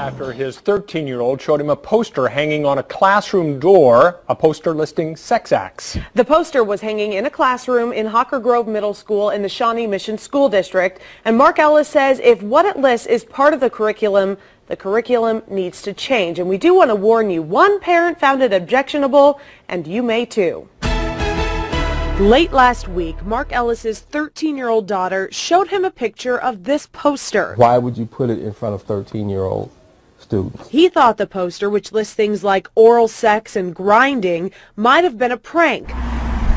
after his 13-year-old showed him a poster hanging on a classroom door, a poster listing sex acts. The poster was hanging in a classroom in Hawker Grove Middle School in the Shawnee Mission School District, and Mark Ellis says if what it lists is part of the curriculum needs to change. And we do want to warn you, one parent found it objectionable, and you may too. Late last week, Mark Ellis's 13-year-old daughter showed him a picture of this poster. Why would you put it in front of 13-year-old students? He thought the poster, which lists things like oral sex and grinding, might have been a prank,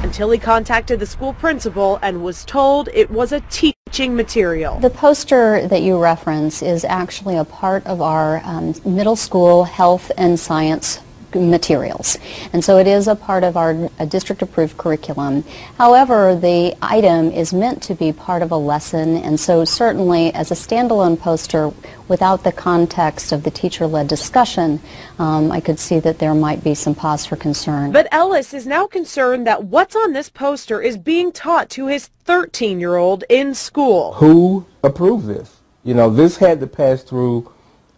until he contacted the school principal and was told it was a teaching material. The poster that you reference is actually a part of our middle school health and science materials, and so it is a part of our district-approved curriculum. However, the item is meant to be part of a lesson, and so certainly as a standalone poster without the context of the teacher-led discussion, I could see that there might be some pause for concern. But Ellis is now concerned that what's on this poster is being taught to his 13-year-old in school. Who approved this? You know, this had to pass through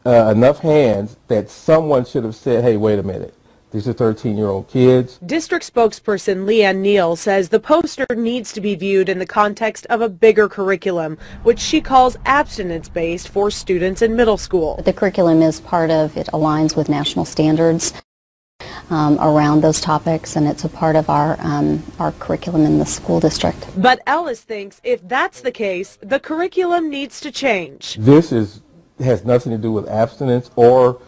enough hands that someone should have said, hey, wait a minute, these are 13-year-old kids. District spokesperson Leanne Neal says the poster needs to be viewed in the context of a bigger curriculum, which she calls abstinence-based for students in middle school. The curriculum is part of, it aligns with national standards around those topics, and it's a part of our curriculum in the school district. But Ellis thinks if that's the case, the curriculum needs to change. This has nothing to do with abstinence or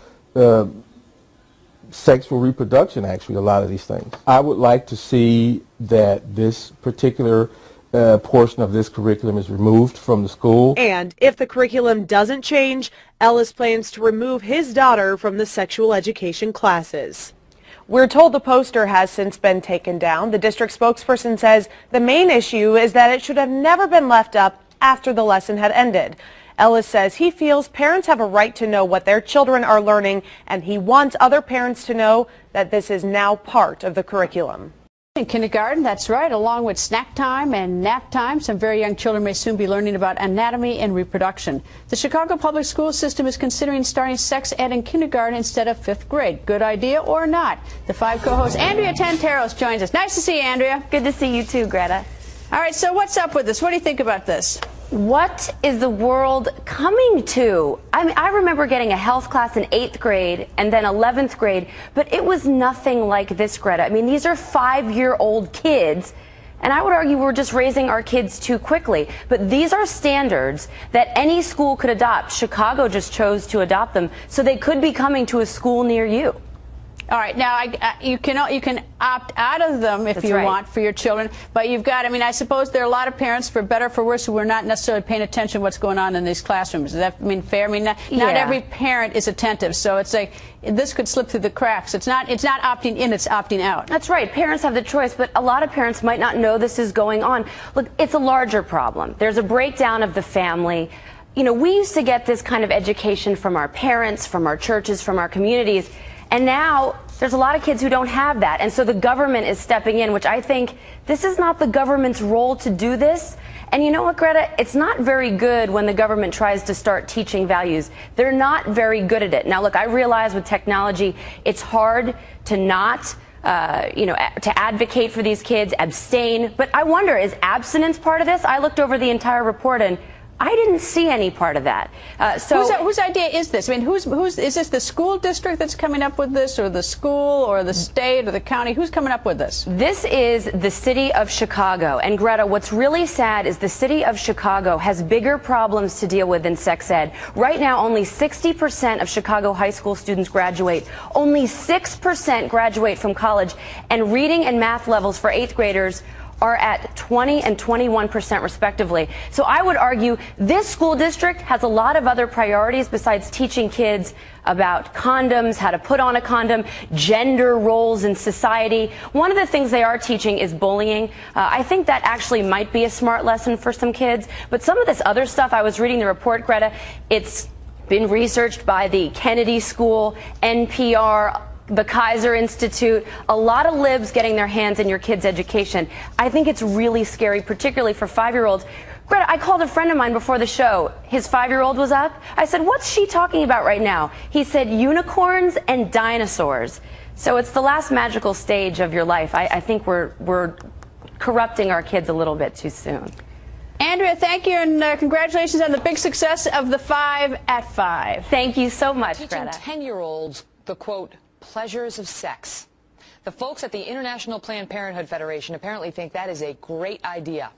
sexual reproduction, actually, a lot of these things. I would like to see that this particular portion of this curriculum is removed from the school. And if the curriculum doesn't change, Ellis plans to remove his daughter from the sexual education classes. We're told the poster has since been taken down. The district spokesperson says the main issue is that it should have never been left up after the lesson had ended. Ellis says he feels parents have a right to know what their children are learning, and he wants other parents to know that this is now part of the curriculum. In kindergarten, that's right, along with snack time and nap time, some very young children may soon be learning about anatomy and reproduction. The Chicago public school system is considering starting sex ed in kindergarten instead of 5th grade. Good idea or not? The 5 co-hosts, Andrea Tantaros joins us. Nice to see you, Andrea. Good to see you too, Greta. All right, so what's up with this? What do you think about this? What is the world coming to? I mean, I remember getting a health class in 8th grade and then 11th grade, but it was nothing like this, Greta. I mean, these are 5-year-old kids, and I would argue we're just raising our kids too quickly. But these are standards that any school could adopt. Chicago just chose to adopt them, so they could be coming to a school near you. All right, now you can opt out of them if you want for your children, but you've got, I mean, I suppose there are a lot of parents, for better or for worse, who are not necessarily paying attention to what's going on in these classrooms. Does that mean fair? I mean, not every parent is attentive, so it's like this could slip through the cracks. It's not opting in, it's opting out. That's right. Parents have the choice, but a lot of parents might not know this is going on. Look, it's a larger problem. There's a breakdown of the family. You know, we used to get this kind of education from our parents, from our churches, from our communities. And now there's a lot of kids who don't have that. And so the government is stepping in, which I think this is not the government's role to do this. And you know what, Greta? It's not very good when the government tries to start teaching values. They're not very good at it. Now, look, I realize with technology, it's hard to not to advocate for these kids, abstain. But I wonder, is abstinence part of this? I looked over the entire report and I didn't see any part of that. Whose idea is this? I mean, is this the school district that's coming up with this, or the school, or the state, or the county? Who's coming up with this? This is the city of Chicago. And Greta, what's really sad is the city of Chicago has bigger problems to deal with than sex ed. Right now, only 60% of Chicago high school students graduate. Only 6% graduate from college. And reading and math levels for 8th graders are at 20 and 21% respectively. So I would argue this school district has a lot of other priorities besides teaching kids about condoms, how to put on a condom, gender roles in society. One of the things they are teaching is bullying. I think that actually might be a smart lesson for some kids. But some of this other stuff, I was reading the report, Greta, it's been researched by the Kennedy School, NPR, the Kaiser Institute, a lot of libs getting their hands in your kids' education. I think it's really scary, particularly for 5-year-olds Greta, I called a friend of mine before the show. His 5-year-old was up. I said, what's she talking about right now? He said unicorns and dinosaurs. So it's the last magical stage of your life. I think we're corrupting our kids a little bit too soon. Andrea, thank you, and congratulations on the big success of the 5 at 5. Thank you so much, Teaching Greta. 10-year-olds the, quote, pleasures of sex. The folks at the International Planned Parenthood Federation apparently think that is a great idea.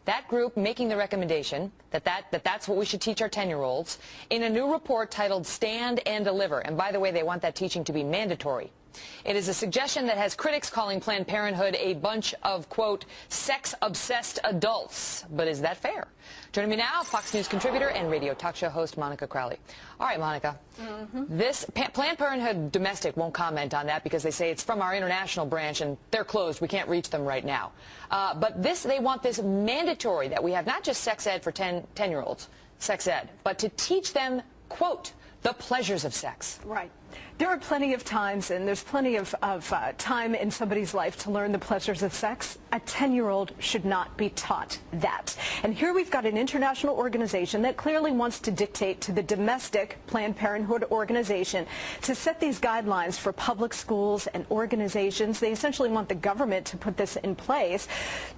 That group making the recommendation that's what we should teach our 10-year-olds in a new report titled Stand and Deliver. And by the way, they want that teaching to be mandatory. It is a suggestion that has critics calling Planned Parenthood a bunch of, quote, sex-obsessed adults. But is that fair? Joining me now, Fox News contributor and radio talk show host Monica Crowley. All right, Monica. This Planned Parenthood domestic won't comment on that because they say it's from our international branch and they're closed. We can't reach them right now. But they want this mandatory that we have not just sex ed for 10-year-olds, sex ed, but to teach them, quote, the pleasures of sex. Right. There are plenty of times, and there's plenty of time in somebody's life to learn the pleasures of sex. A 10-year-old should not be taught that. And here we've got an international organization that clearly wants to dictate to the domestic Planned Parenthood organization to set these guidelines for public schools and organizations. They essentially want the government to put this in place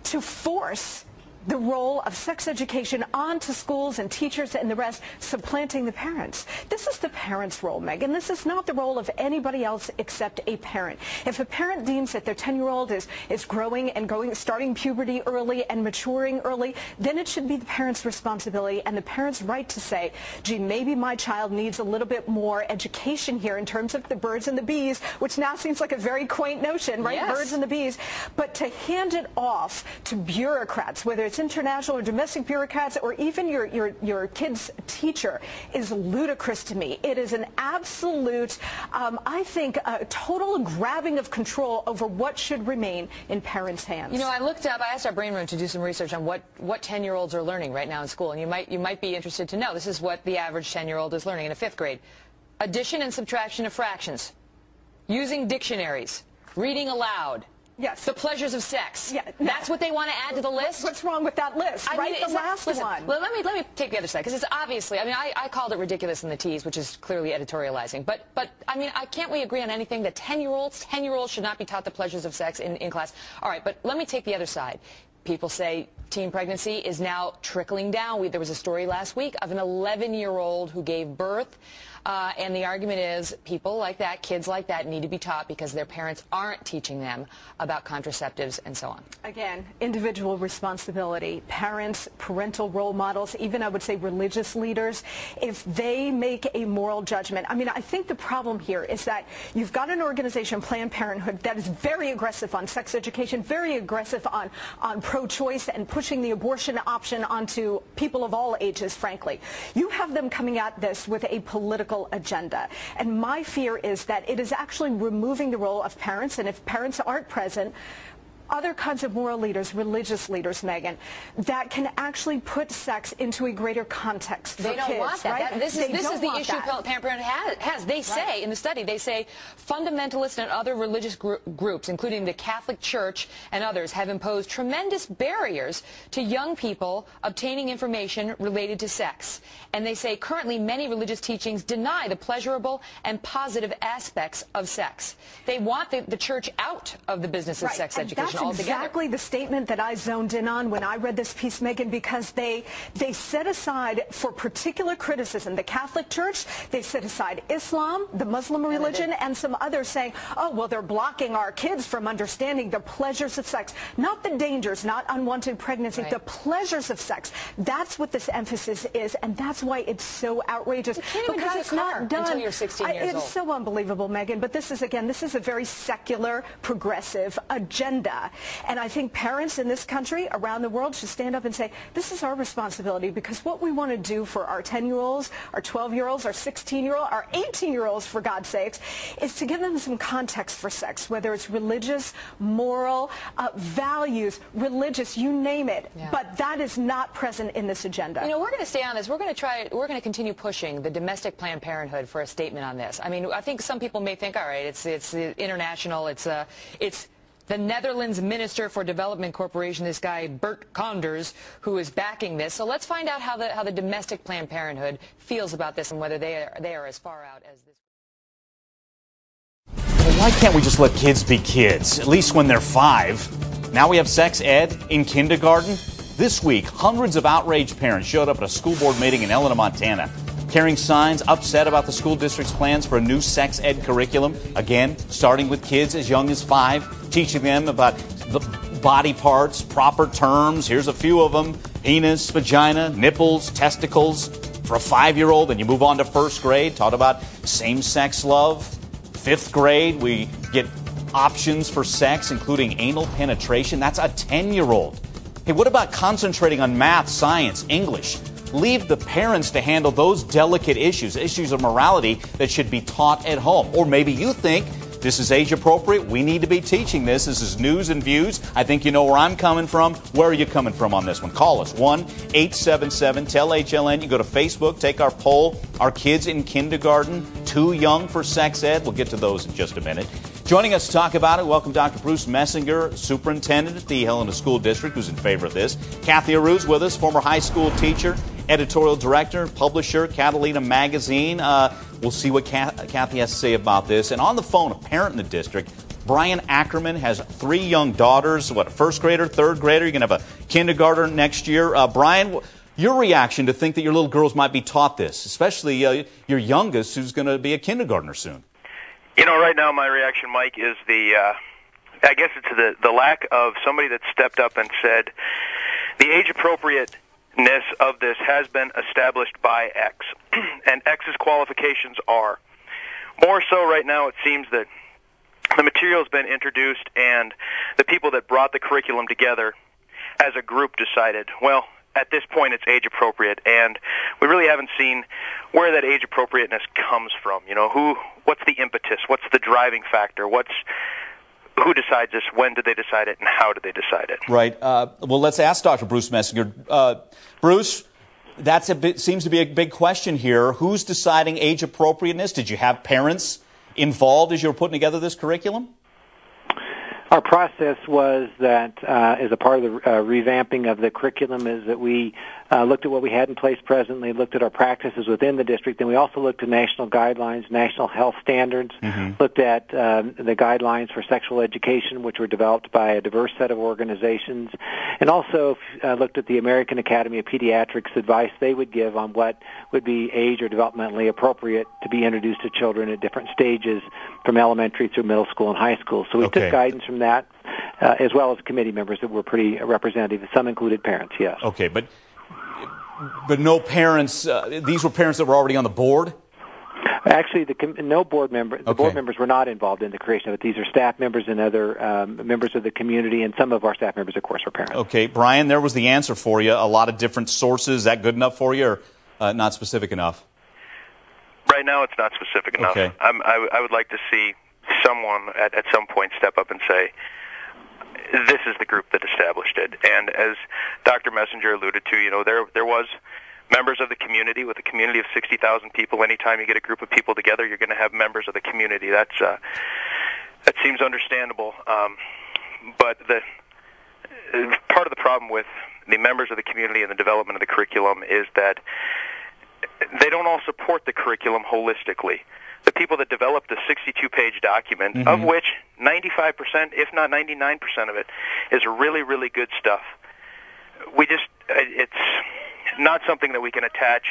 to force the role of sex education onto schools and teachers and the rest, supplanting the parents. This is the parent's role, Megan. This is not the role of anybody else except a parent. If a parent deems that their 10-year-old is growing and starting puberty early and maturing early, then it should be the parent's responsibility and the parent's right to say, gee, maybe my child needs a little bit more education here in terms of the birds and the bees, which now seems like a very quaint notion, right? Yes. Birds and the bees. But to hand it off to bureaucrats, whether it's international or domestic bureaucrats or even your kid's teacher, is ludicrous to me. It is an absolute, I think, a total grabbing of control over what should remain in parents' hands. You know, I asked our brain room to do some research on what 10-year-olds are learning right now in school, and you might be interested to know. This is what the average 10-year-old is learning in a 5th grade. Addition and subtraction of fractions, using dictionaries, reading aloud. Yes. The pleasures of sex. Yeah, no. That's what they want to add to the list? What's wrong with that list? The last one. Well, let me take the other side, because it's obviously, I mean, I called it ridiculous in the tease, which is clearly editorializing. But I mean, can't we agree on anything that 10-year-olds should not be taught the pleasures of sex in class? All right, but let me take the other side. People say teen pregnancy is now trickling down. There was a story last week of an 11-year-old who gave birth. And the argument is people like that, kids like that, need to be taught because their parents aren't teaching them about contraceptives and so on. Again, individual responsibility. Parents, parental role models, even I would say religious leaders, if they make a moral judgment. I mean, I think the problem here is that you've got an organization, Planned Parenthood, that is very aggressive on sex education, very aggressive on pro-choice and pushing the abortion option onto people of all ages, frankly. You have them coming at this with a political agenda. And my fear is that it is actually removing the role of parents, and if parents aren't present, other kinds of moral leaders, religious leaders, Megan, that can actually put sex into a greater context for kids. They don't want that. Right? This is the issue Planned Parenthood has. They say, in the study, they say fundamentalists and other religious groups, including the Catholic Church and others, have imposed tremendous barriers to young people obtaining information related to sex. And they say currently many religious teachings deny the pleasurable and positive aspects of sex. They want the church out of the business of sex education. That's exactly the statement that I zoned in on when I read this piece, Megan, because they set aside for particular criticism the Catholic Church, they set aside Islam, the Muslim religion, and some others saying, oh, well, they're blocking our kids from understanding the pleasures of sex, not the dangers, not unwanted pregnancy, the pleasures of sex. That's what this emphasis is, and that's why it's so outrageous. You can't even drive a car until you're 16 years old. It's so unbelievable, Megan, but this is, again, this is a very secular, progressive agenda. And I think parents in this country, around the world, should stand up and say, this is our responsibility, because what we want to do for our 10-year-olds, our 12-year-olds, our 16-year-olds, our 18-year-olds, for God's sakes, is to give them some context for sex, whether it's religious, moral, values, religious, you name it. Yeah. But that is not present in this agenda. You know, we're going to stay on this. We're going to continue pushing the domestic Planned Parenthood for a statement on this. I mean, I think some people may think, all right, it's international, it's the Netherlands Minister for Development Corporation, this guy Bert Koenders, who is backing this. So let's find out how the domestic Planned Parenthood feels about this and whether they are as far out as this. Well, why can't we just let kids be kids, at least when they're 5? Now we have sex ed in kindergarten. This week, hundreds of outraged parents showed up at a school board meeting in Helena, Montana, carrying signs upset about the school district's plans for a new sex ed curriculum. Again, starting with kids as young as 5, teaching them about the body parts, proper terms. Here's a few of them: penis, vagina, nipples, testicles. For a 5-year-old, then you move on to 1st grade, taught about same-sex love. 5th grade, we get options for sex, including anal penetration. That's a 10-year-old. Hey, what about concentrating on math, science, English? Leave the parents to handle those delicate issues of morality that should be taught at home. Or maybe you think this is age appropriate. We need to be teaching this. This is News and Views. I think you know where I'm coming from. Where are you coming from on this one? Call us, 1-877-TEL-HLN. You go to Facebook, take our poll. Are kids in kindergarten too young for sex ed? We'll get to those in just a minute. Joining us to talk about it, welcome Dr. Bruce Messinger, superintendent at the Helena School District, who's in favor of this. Kathy Aruz with us, former high school teacher, editorial director, publisher, Catalina Magazine. We'll see what Kathy has to say about this. And on the phone, a parent in the district, Brian Ackerman, has 3 young daughters. What, a 1st grader, 3rd grader? You're going to have a kindergartner next year. Brian, your reaction to think that your little girls might be taught this, especially your youngest, who's going to be a kindergartner soon? You know, right now my reaction, Mike, is I guess it's the lack of somebody that stepped up and said the age appropriateness of this has been established by X, and X's qualifications are. More so right now it seems that the material has been introduced and the people that brought the curriculum together as a group decided, well, at this point it's age appropriate, and we really haven't seen where that age appropriateness comes from. You know, what's the impetus, what's the driving factor, who decides this, when did they decide it, and how did they decide it? Right. Well, let's ask Dr. Bruce Messinger. Bruce, seems to be a big question here. Who's deciding age appropriateness? Did you have parents involved as you were putting together this curriculum? Our process was that as a part of the revamping of the curriculum is that we looked at what we had in place presently, looked at our practices within the district, then we also looked at national guidelines, national health standards, looked at the guidelines for sexual education, which were developed by a diverse set of organizations, and also looked at the American Academy of Pediatrics advice they would give on what would be age or developmentally appropriate to be introduced to children at different stages from elementary through middle school and high school. So we took guidance from that, as well as committee members that were pretty representative. Some included parents, yes. Okay, but no parents. These were parents that were already on the board? Actually, no board member. The board members were not involved in the creation of it. These are staff members and other members of the community, and some of our staff members, of course, were parents. Okay, Brian, there was the answer for you. A lot of different sources. Is that good enough for you, or not specific enough? Right now, it's not specific enough. Okay. I would like to see someone at some point step up and say, this is the group that established it. And as Dr. Messenger alluded to, you know, there was members of the community. With a community of 60,000 people, anytime you get a group of people together, you're going to have members of the community. That seems understandable. But part of the problem with the members of the community and the development of the curriculum is that they don't all support the curriculum holistically. The people that developed the 62-page document, of which 95%, if not 99% of it, is really, really good stuff. It's not something that we can attach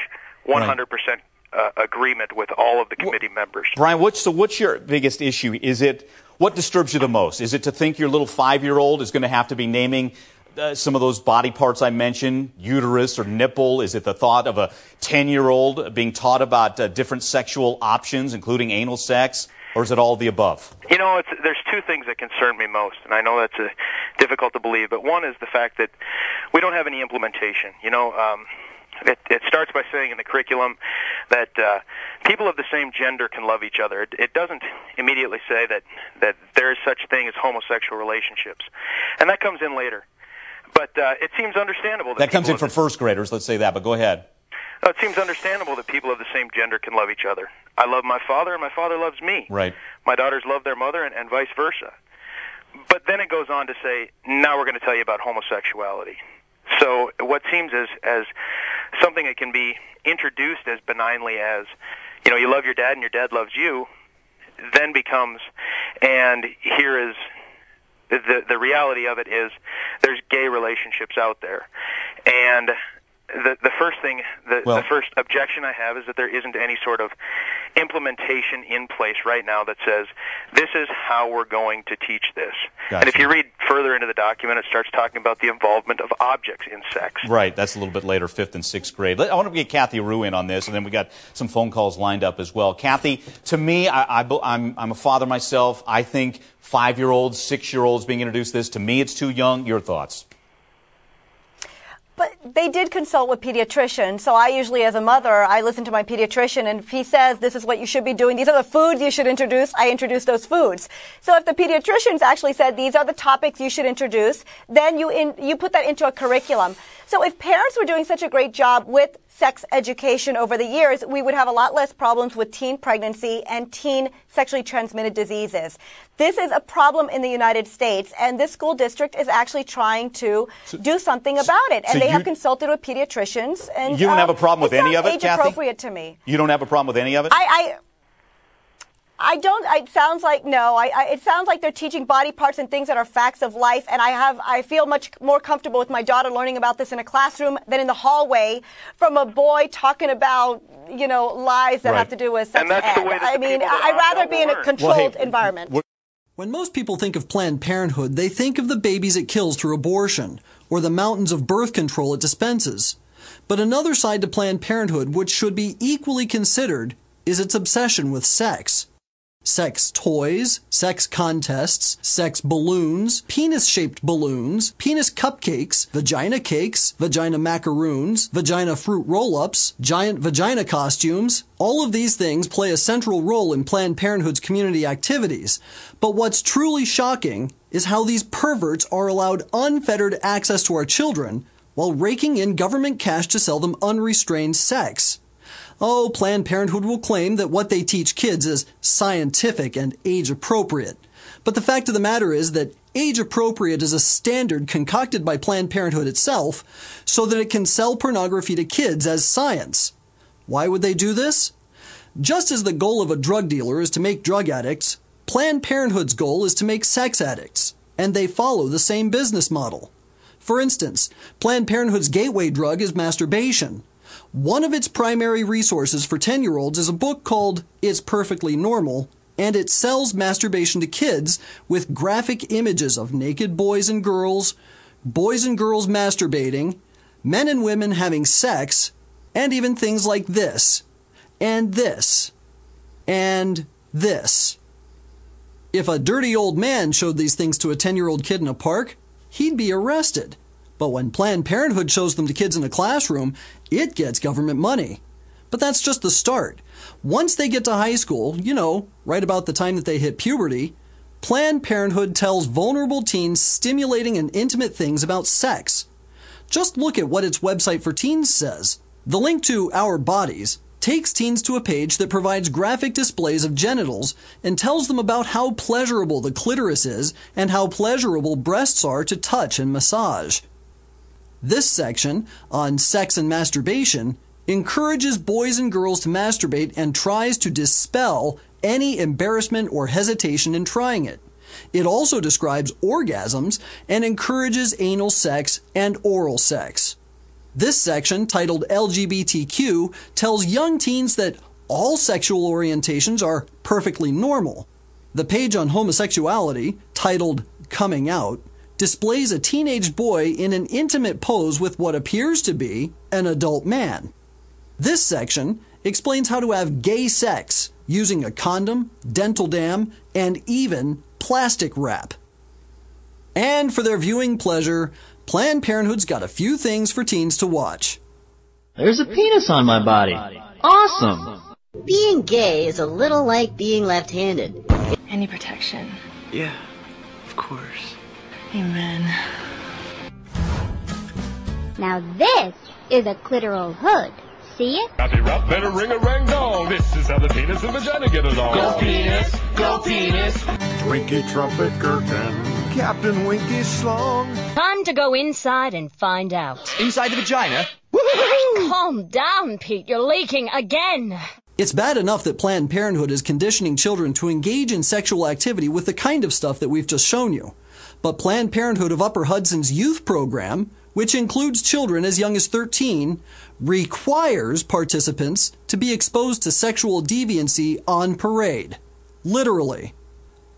100% agreement with all of the committee members. Brian, what's your biggest issue? What disturbs you the most? Is it to think your little 5-year-old is going to have to be naming some of those body parts I mentioned, uterus or nipple? Is it the thought of a 10-year-old being taught about different sexual options, including anal sex, or is it all of the above? You know, there's 2 things that concern me most, and I know that's difficult to believe, but one is the fact that we don't have any implementation. You know, it starts by saying in the curriculum that people of the same gender can love each other. It doesn't immediately say that there is such thing as homosexual relationships, and that comes in later. But it seems understandable that comes in for 1st graders, let's say that, but go ahead. It seems understandable that people of the same gender can love each other. I love my father, and my father loves me. Right. My daughters love their mother, and vice versa. But then it goes on to say, now we're going to tell you about homosexuality. So what seems as something that can be introduced as benignly as, you know, you love your dad and your dad loves you, then becomes, and here is the reality of it is there's gay relationships out there. And the first thing, the first objection I have is that there isn't any sort of implementation in place right now that says this is how we're going to teach this. Gotcha. And if you read further into the document, it starts talking about the involvement of objects in sex. Right, that's a little bit later, 5th and 6th grade. I want to get Kathy Rue in on this, and then we got some phone calls lined up as well. Kathy, to me, I'm a father myself. I think 5-year-olds, 6-year-olds being introduced to this, to me it's too young. Your thoughts? But they did consult with pediatricians, so I usually, as a mother, I listen to my pediatrician, and if he says this is what you should be doing, these are the foods you should introduce, I introduce those foods. So if the pediatricians actually said these are the topics you should introduce, then you put that into a curriculum. So if parents were doing such a great job with sex education over the years, we would have a lot less problems with teen pregnancy and teen sexually transmitted diseases. This is a problem in the United States, and this school district is actually trying to do something about it. And they have consulted with pediatricians. And you don't have a problem with any of it, Kathy? Age appropriate to me. You don't have a problem with any of it? I don't. It sounds like no. It sounds like they're teaching body parts and things that are facts of life, and I feel much more comfortable with my daughter learning about this in a classroom than in the hallway from a boy talking about, you know, lies that have to do with sex and that's the way that I mean, I'd rather be in a controlled environment. When most people think of Planned Parenthood, they think of the babies it kills through abortion, or the mountains of birth control it dispenses. But another side to Planned Parenthood, which should be equally considered, is its obsession with sex. Sex toys, sex contests, sex balloons, penis-shaped balloons, penis cupcakes, vagina cakes, vagina macaroons, vagina fruit roll-ups, giant vagina costumes. All of these things play a central role in Planned Parenthood's community activities. But what's truly shocking is how these perverts are allowed unfettered access to our children while raking in government cash to sell them unrestrained sex. Oh, Planned Parenthood will claim that what they teach kids is scientific and age-appropriate. But the fact of the matter is that age-appropriate is a standard concocted by Planned Parenthood itself so that it can sell pornography to kids as science. Why would they do this? Just as the goal of a drug dealer is to make drug addicts, Planned Parenthood's goal is to make sex addicts, and they follow the same business model. For instance, Planned Parenthood's gateway drug is masturbation. One of its primary resources for 10-year-olds is a book called It's Perfectly Normal, and it sells masturbation to kids with graphic images of naked boys and girls masturbating, men and women having sex, and even things like this, and this, and this. If a dirty old man showed these things to a 10-year-old kid in a park, he'd be arrested. But when Planned Parenthood shows them to kids in a classroom, it gets government money. But that's just the start. Once they get to high school, you know, right about the time that they hit puberty, Planned Parenthood tells vulnerable teens stimulating and intimate things about sex. Just look at what its website for teens says. The link to Our Bodies takes teens to a page that provides graphic displays of genitals and tells them about how pleasurable the clitoris is and how pleasurable breasts are to touch and massage. This section, on sex and masturbation, encourages boys and girls to masturbate and tries to dispel any embarrassment or hesitation in trying it. It also describes orgasms and encourages anal sex and oral sex. This section, titled LGBTQ, tells young teens that all sexual orientations are perfectly normal. The page on homosexuality, titled Coming Out, displays a teenage boy in an intimate pose with what appears to be an adult man. This section explains how to have gay sex using a condom, dental dam, and even plastic wrap. And for their viewing pleasure, Planned Parenthood's got a few things for teens to watch. There's a penis on my body. Awesome! Being gay is a little like being left-handed. Any protection? Yeah, of course. Amen. Now this is a clitoral hood. See it? Happy rap, better ring a rang dong. This is how the penis and vagina get along. Go penis, go penis. Twinkie trumpet gherkin. Captain Winky Slong. Time to go inside and find out. Inside the vagina? Calm down, Pete. You're leaking again. It's bad enough that Planned Parenthood is conditioning children to engage in sexual activity with the kind of stuff that we've just shown you. But Planned Parenthood of Upper Hudson's youth program, which includes children as young as 13, requires participants to be exposed to sexual deviancy on parade. Literally.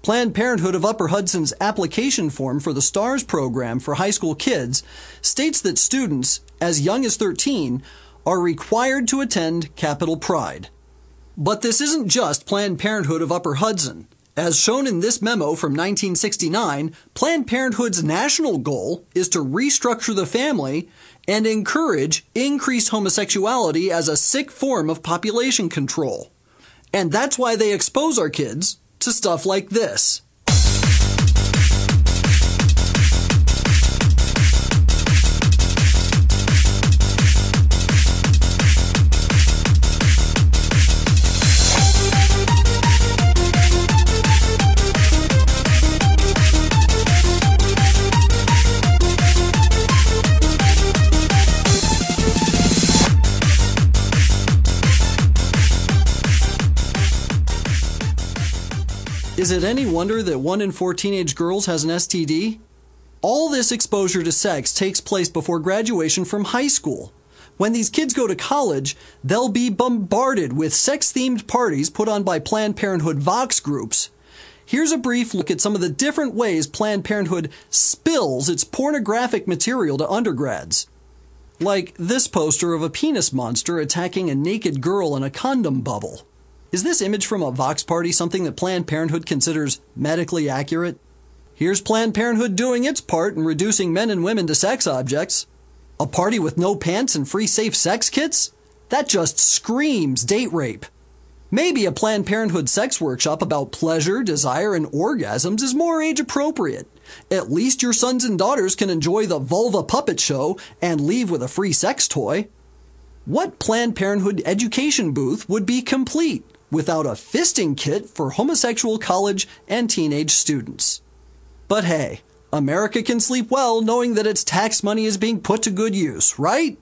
Planned Parenthood of Upper Hudson's application form for the STARS program for high school kids states that students as young as 13 are required to attend Capitol Pride. But this isn't just Planned Parenthood of Upper Hudson. As shown in this memo from 1969, Planned Parenthood's national goal is to restructure the family and encourage increased homosexuality as a sick form of population control. And that's why they expose our kids to stuff like this. Is it any wonder that 1 in 4 teenage girls has an STD? All this exposure to sex takes place before graduation from high school. When these kids go to college, they'll be bombarded with sex-themed parties put on by Planned Parenthood Vox groups. Here's a brief look at some of the different ways Planned Parenthood spills its pornographic material to undergrads. Like this poster of a penis monster attacking a naked girl in a condom bubble. Is this image from a Vox party something that Planned Parenthood considers medically accurate? Here's Planned Parenthood doing its part in reducing men and women to sex objects. A party with no pants and free safe sex kits? That just screams date rape. Maybe a Planned Parenthood sex workshop about pleasure, desire, and orgasms is more age appropriate. At least your sons and daughters can enjoy the vulva puppet show and leave with a free sex toy. What Planned Parenthood education booth would be complete without a fisting kit for homosexual college and teenage students? But hey, America can sleep well knowing that its tax money is being put to good use, right?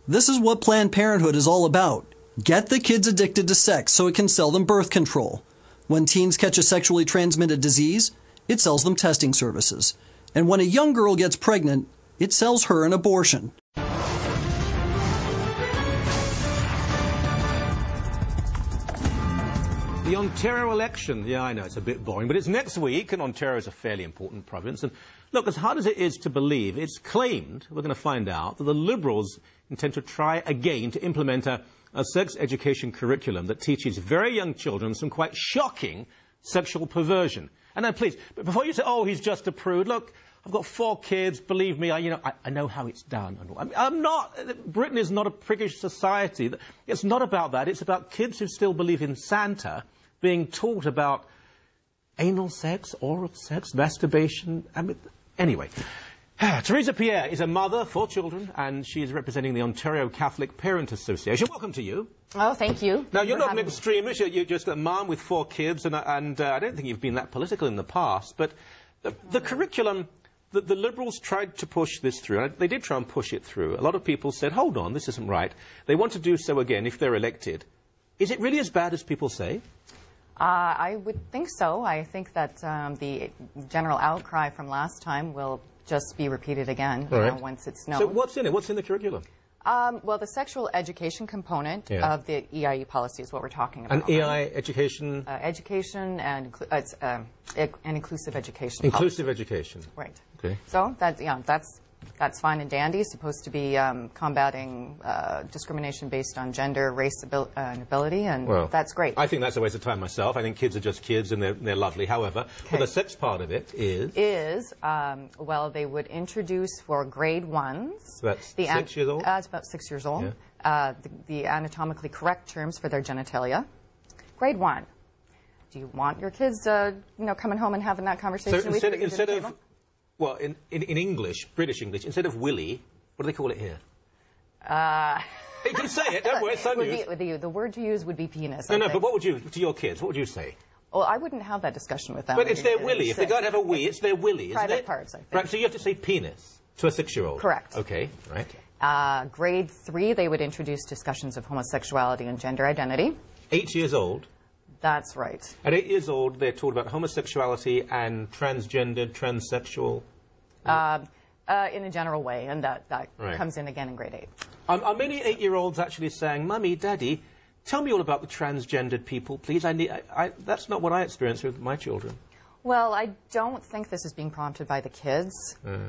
This is what Planned Parenthood is all about. Get the kids addicted to sex so it can sell them birth control. When teens catch a sexually transmitted disease, it sells them testing services. And when a young girl gets pregnant, it sells her an abortion. The Ontario election, yeah, I know it's a bit boring, but it's next week, and Ontario is a fairly important province. And look, as hard as it is to believe, it's claimed, we're going to find out, that the Liberals intend to try again to implement a sex education curriculum that teaches very young children some quite shocking sexual perversion. And now, please, before you say, oh, he's just a prude, look, I've got 4 kids, believe me, I know how it's done. I'm not, Britain is not a priggish society. It's not about that. It's about kids who still believe in Santa being taught about anal sex, oral sex, masturbation. Anyway, Teresa Pierre is a mother, 4 children, and she is representing the Ontario Catholic Parent Association. Welcome to you. Oh, thank you. Now, you're not an extremist. You're just a mom with 4 kids, and I don't think you've been that political in the past. But the curriculum, the Liberals tried to push this through. They did try and push it through. A lot of people said, hold on, this isn't right. They want to do so again if they're elected. Is it really as bad as people say? I would think so. I think that the general outcry from last time will just be repeated again once it's known. So what's in it? What's in the curriculum? Well, the sexual education component of the EIE policy is what we're talking about. And EI education? Education and inclusive education. Inclusive education. Right. Okay. So that's fine and dandy. It's supposed to be combating discrimination based on gender, race, and ability, and that's great. I think that's a waste of time myself. I think kids are just kids and they're lovely. However, but the sex part of it is? Well, they would introduce for grade 1s. So that's 6 years old? It's about 6 years old. Yeah. The anatomically correct terms for their genitalia. Grade 1. Do you want your kids, coming home and having that conversation with you? Instead of well, in English, British English, instead of willy, what do they call it here? You can say it, don't worry, it's unused. The word to use would be penis. No, but what would you, to your kids, what would you say? Well, I wouldn't have that discussion with them. But it's their willy. If they're going to have a wee, it's their willy, isn't it? Private parts, I think. Right, so you have to say penis to a 6-year-old. Correct. Okay, right. Grade 3, they would introduce discussions of homosexuality and gender identity. 8 years old. That's right. At 8 years old, they're taught about homosexuality and transgendered, transsexual. In a general way, and that Right. comes in again in grade 8. Are many 8-year-olds actually saying, "Mummy, Daddy, tell me all about the transgendered people, please? That's not what I experience with my children." Well, I don't think this is being prompted by the kids.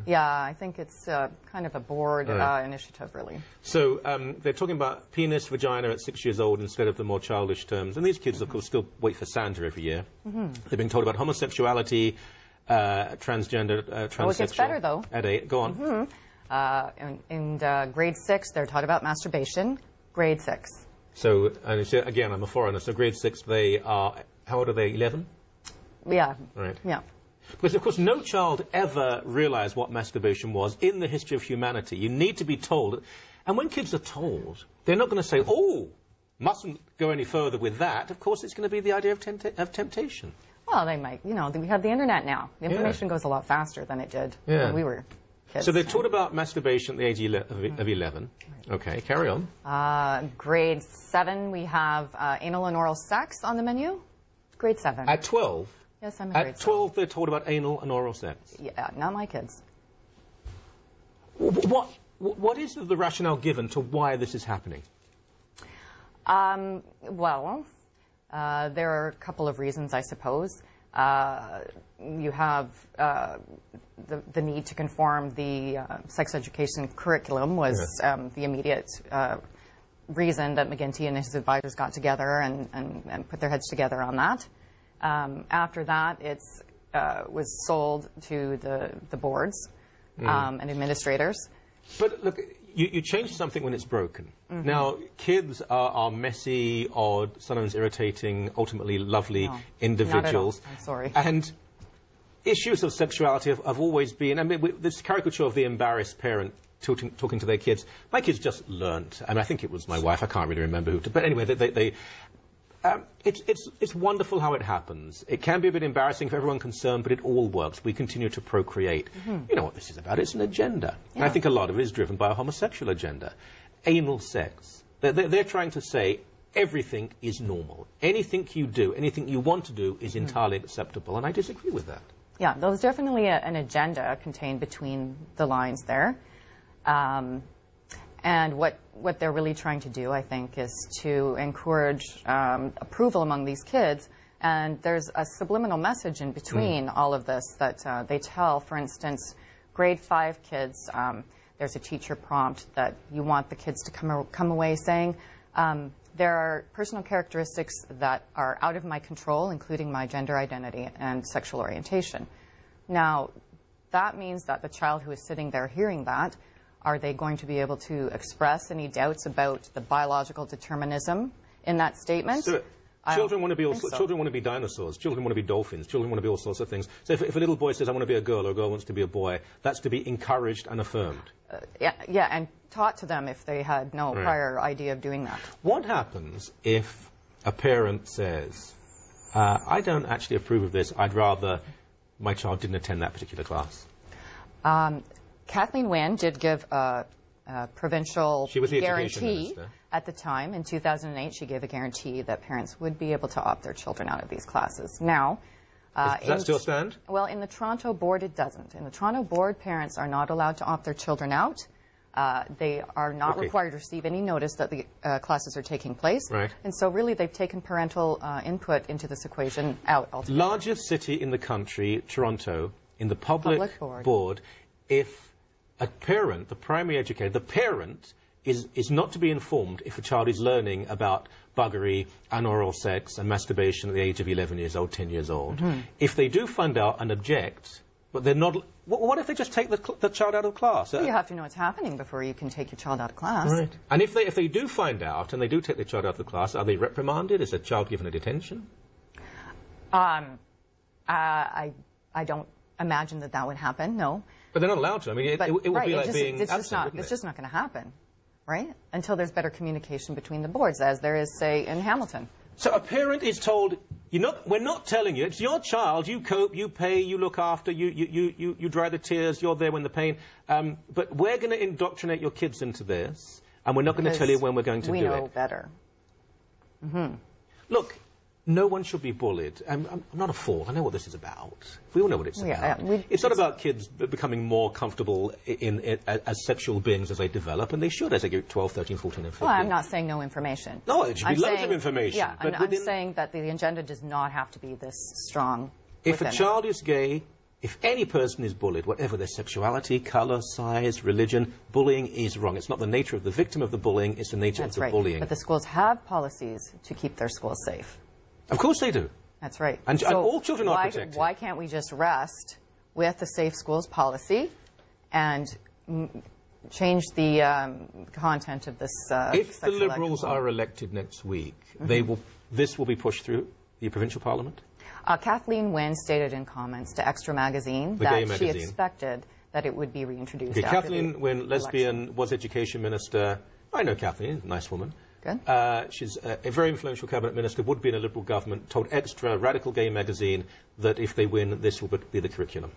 Yeah, I think it's kind of a board initiative, really. So they're talking about penis, vagina at 6 years old instead of the more childish terms. And these kids, of course, still wait for Santa every year. They're being told about homosexuality, transgender, transsexual. Oh, it gets better, though. At 8. Go on. In grade 6, they're taught about masturbation. Grade 6. So, and again, I'm a foreigner, so grade 6, they are, how old are they, 11? Yeah. Right. Yeah. Because, of course, no child ever realized what masturbation was in the history of humanity. You need to be told. And when kids are told, they're not going to say, "Oh, mustn't go any further with that." Of course, it's going to be the idea of temptation. Well, they might. You know, we have the internet now. The information goes a lot faster than it did when we were kids. So they're taught about masturbation at the age of 11. Okay, carry on. Grade 7, we have anal and oral sex on the menu. Grade 7. At 12? Yes, I'm in grade 7. At 12, they're taught about anal and oral sex? Yeah, not my kids. What is the rationale given to why this is happening? Well, there are a couple of reasons, I suppose. You have the need to conform the sex education curriculum was the immediate reason that McGinty and his advisors got together and put their heads together on that. After that, it was sold to the boards and administrators. But look, you change something when it's broken. Now, kids are messy, odd, sometimes irritating, ultimately lovely individuals. Not at all. I'm sorry. And issues of sexuality have always been, I mean, this caricature of the embarrassed parent talking to their kids. My kids just learnt, and I think it was my wife, I can't really remember who, but anyway, it's wonderful how it happens. It can be a bit embarrassing for everyone concerned, but it all works. We continue to procreate. You know what this is about? It's an agenda. And I think a lot of it is driven by a homosexual agenda. Anal sex. They're trying to say everything is normal. Anything you do, anything you want to do is entirely acceptable, and I disagree with that. Yeah, there's definitely an agenda contained between the lines there. And what they're really trying to do, I think, is to encourage approval among these kids. And there's a subliminal message in between all of this that they tell, for instance, grade 5 kids, there's a teacher prompt that you want the kids to come away saying, there are personal characteristics that are out of my control, including my gender identity and sexual orientation. Now, that means that the child who is sitting there hearing that, are they going to be able to express any doubts about the biological determinism in that statement? So, children want to be children want to be dinosaurs. Children want to be dolphins. Children want to be all sorts of things. So if a little boy says, "I want to be a girl," or a girl wants to be a boy, that's to be encouraged and affirmed. Yeah, and taught to them if they had no prior idea of doing that. What happens if a parent says, "I don't actually approve of this. I'd rather my child didn't attend that particular class"? Kathleen Wynne did give a provincial guarantee at the time. In 2008, she gave a guarantee that parents would be able to opt their children out of these classes. Now, does that still stand? Well, in the Toronto board, it doesn't. In the Toronto board, parents are not allowed to opt their children out. They are not required to receive any notice that the classes are taking place. Right. And so really they've taken parental input into this equation out altogether. Largest city in the country, Toronto, in the public board, if a parent, the primary educator, the parent is not to be informed if a child is learning about buggery and oral sex and masturbation at the age of 11 years old, 10 years old. If they do find out and object, but they're not... What if they just take the child out of class? Well, you have to know what's happening before you can take your child out of class. Right. And if they do find out and they do take the child out of the class, are they reprimanded? Is the child given a detention? I don't imagine that would happen, no. But they're not allowed to. I mean, it would be like being absent, it's just not going to happen, right? Until there's better communication between the boards, as there is, say, in Hamilton. So a parent is told, We're not telling you. It's your child. You cope, you pay, you look after, you dry the tears, you're there when the pain. But we're going to indoctrinate your kids into this, and we're not going to tell you when we're going to do it. We know better. Look, no one should be bullied. I'm not a fool. I know what this is about. We all know what it's about. It's not about kids becoming more comfortable as sexual beings as they develop, and they should as they get 12, 13, 14, and 15. Well, I'm not saying no information. No, it should be loads of information. Yeah, but I'm saying that the agenda does not have to be this strong. If a child is gay, if any person is bullied, whatever their sexuality, colour, size, religion, bullying is wrong. It's not the nature of the victim of the bullying, it's the nature of the bullying. But the schools have policies to keep their schools safe. Of course they do. That's right. And all children are protected. Why can't we just rest with the Safe Schools policy and change the content of this if the Liberals are elected next week, this will be pushed through the provincial parliament? Kathleen Wynne stated in comments to Extra Magazine that she expected that it would be reintroduced. Okay, Kathleen Wynne, lesbian, was education minister. I know Kathleen, nice woman. Good. She's a very influential cabinet minister, would be in a Liberal government, told Extra, Radical Gay Magazine, that if they win, this will be the curriculum.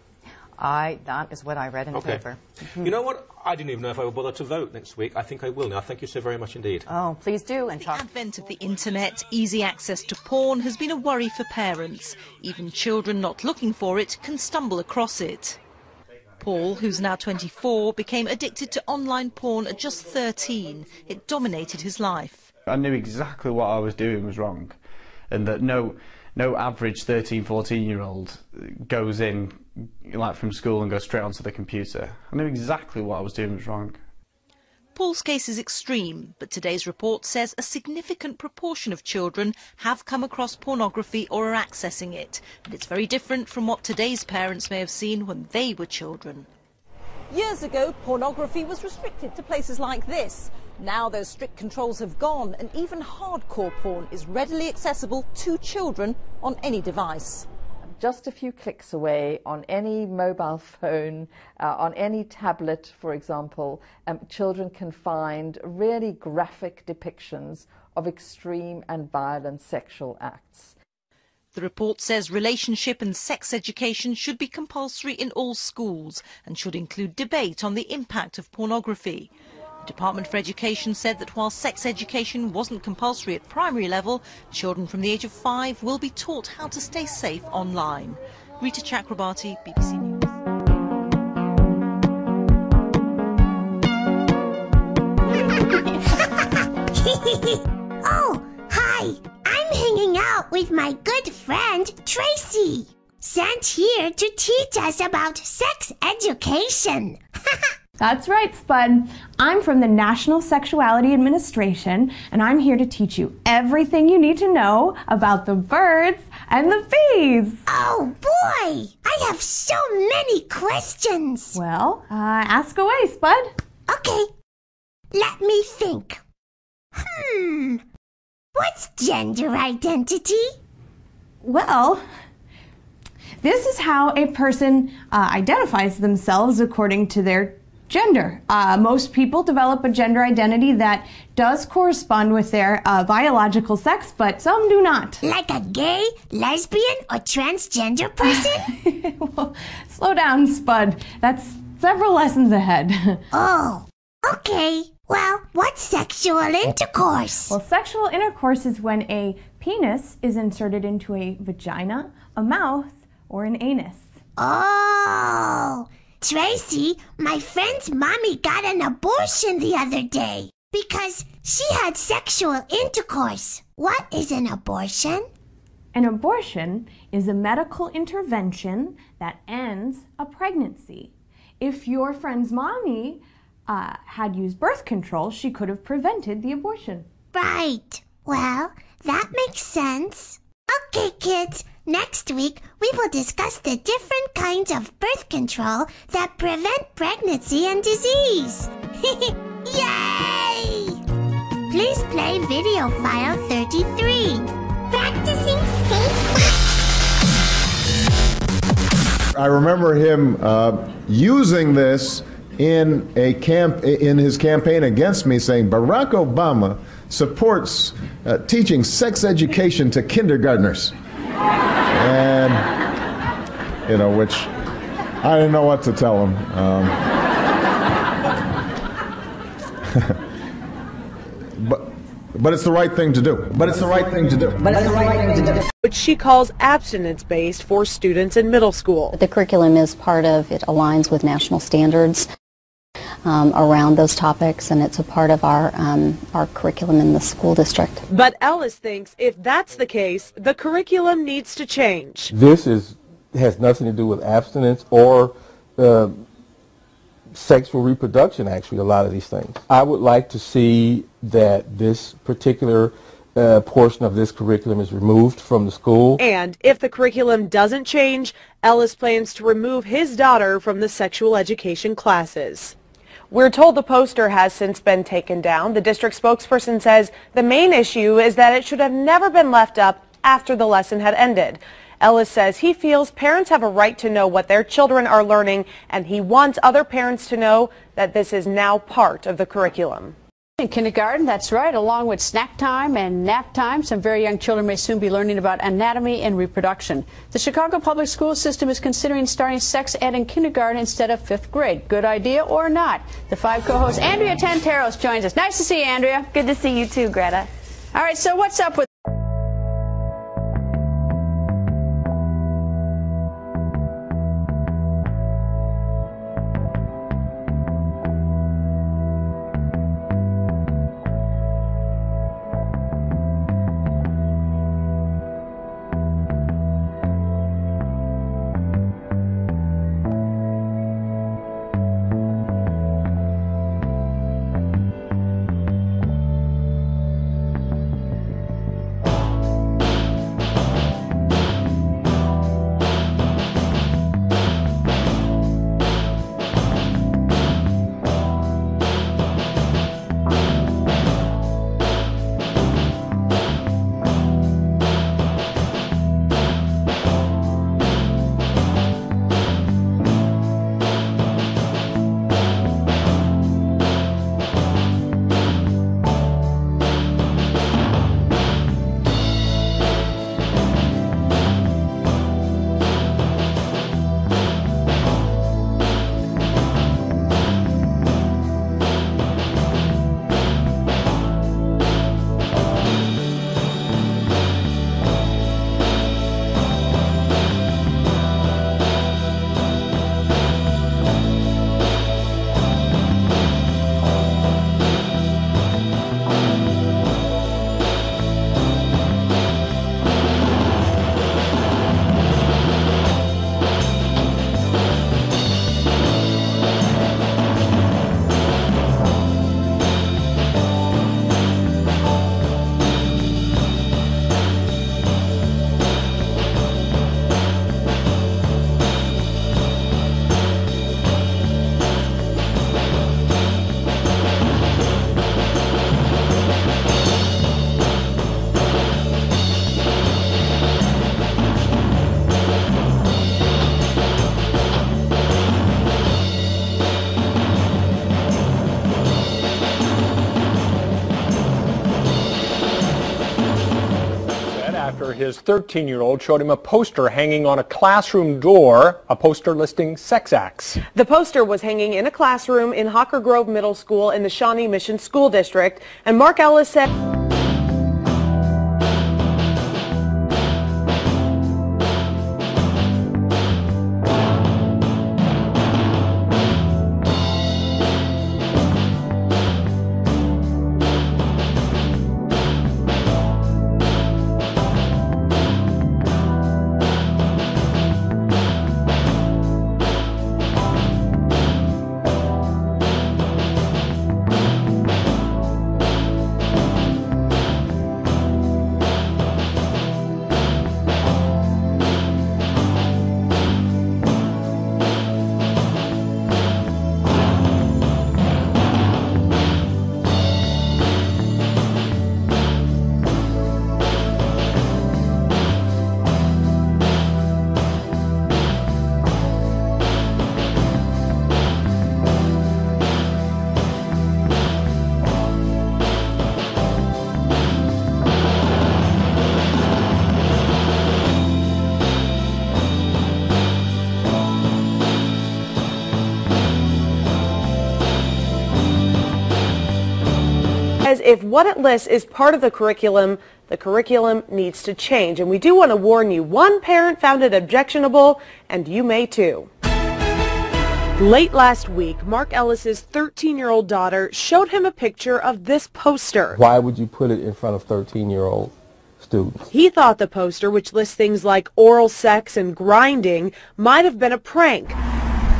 That is what I read in the paper. You know what? I didn't even know if I would bother to vote next week. I think I will now. Thank you so very much indeed. Oh, please do. And the advent of the internet, easy access to porn has been a worry for parents. Even children not looking for it can stumble across it. Paul, who's now 24, became addicted to online porn at just 13. It dominated his life. I knew exactly what I was doing was wrong, and that no average 13, 14-year-old goes in like from school and goes straight onto the computer. I knew exactly what I was doing was wrong. Paul's case is extreme, but today's report says a significant proportion of children have come across pornography or are accessing it. And it's very different from what today's parents may have seen when they were children. Years ago, pornography was restricted to places like this. Now those strict controls have gone, and even hardcore porn is readily accessible to children on any device. Just a few clicks away on any mobile phone, on any tablet, for example, children can find really graphic depictions of extreme and violent sexual acts. The report says relationship and sex education should be compulsory in all schools and should include debate on the impact of pornography. The Department for Education said that while sex education wasn't compulsory at primary level, children from the age of 5 will be taught how to stay safe online. Rita Chakrabarti, BBC News. Oh, hi! I'm hanging out with my good friend, Tracy. Sent here to teach us about sex education. That's right, Spud. I'm from the National Sexuality Administration, and I'm here to teach you everything you need to know about the birds and the bees. Oh, boy! I have so many questions. Well, ask away, Spud. Okay. Let me think. What's gender identity? Well, this is how a person identifies themselves according to their gender. Most people develop a gender identity that does correspond with their biological sex, but some do not. Like a gay, lesbian, or transgender person? Well, slow down, Spud. That's several lessons ahead. Oh, okay. Well, what's sexual intercourse? Well, sexual intercourse is when a penis is inserted into a vagina, a mouth, or an anus. Oh, Tracy, my friend's mommy got an abortion the other day because she had sexual intercourse. What is an abortion? An abortion is a medical intervention that ends a pregnancy. If your friend's mommy had used birth control, she could have prevented the abortion. Right. Well, that makes sense. Okay, kids. Next week, we will discuss the different kinds of birth control that prevent pregnancy and disease. Yay! Please play video file 33. Practicing safe. I remember him using this in his campaign against me, saying Barack Obama supports teaching sex education to kindergartners. And, you know, which I didn't know what to tell him. But it's the right thing to do. Which she calls abstinence-based for students in middle school. The curriculum is part of, it aligns with national standards around those topics, and it's a part of our curriculum in the school district. But Ellis thinks if that's the case, the curriculum needs to change. This has nothing to do with abstinence or sexual reproduction, actually, a lot of these things. I would like to see that this particular portion of this curriculum is removed from the school. And if the curriculum doesn't change, Ellis plans to remove his daughter from the sexual education classes. We're told the poster has since been taken down. The district spokesperson says the main issue is that it should have never been left up after the lesson had ended. Ellis says he feels parents have a right to know what their children are learning, and he wants other parents to know that this is now part of the curriculum. In kindergarten, that's right, along with snack time and nap time, some very young children may soon be learning about anatomy and reproduction. The Chicago public school system is considering starting sex ed in kindergarten instead of 5th grade. Good idea or not? The 5 co-hosts, Andrea Tantaros joins us. Nice to see you, Andrea. Good to see you too, Greta. All right, so what's up with his 13-year-old showed him a poster hanging on a classroom door, a poster listing sex acts. The poster was hanging in a classroom in Hawker Grove Middle School in the Shawnee Mission School District, and Mark Ellis said if what it lists is part of the curriculum needs to change. And we do want to warn you, one parent found it objectionable, and you may too. Late last week, Mark Ellis's 13-year-old daughter showed him a picture of this poster. Why would you put it in front of 13-year-old students? He thought the poster, which lists things like oral sex and grinding, might have been a prank,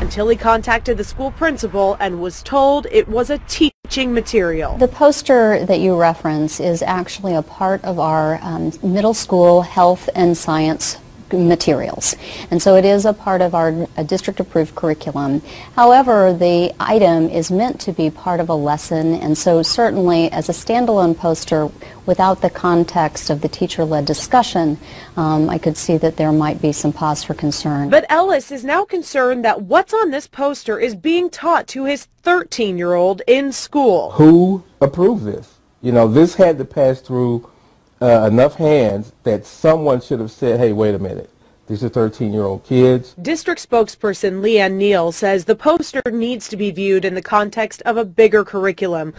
until he contacted the school principal and was told it was a teaching material. The poster that you reference is actually a part of our middle school health and science materials, and so it is a part of our district-approved curriculum. However, the item is meant to be part of a lesson, and so certainly as a standalone poster without the context of the teacher-led discussion, I could see that there might be some pause for concern. But Ellis is now concerned that what's on this poster is being taught to his 13-year-old in school. Who approved this? You know, this had to pass through enough hands that someone should have said, hey, wait a minute, these are 13-year-old kids. District spokesperson Leanne Neal says the poster needs to be viewed in the context of a bigger curriculum,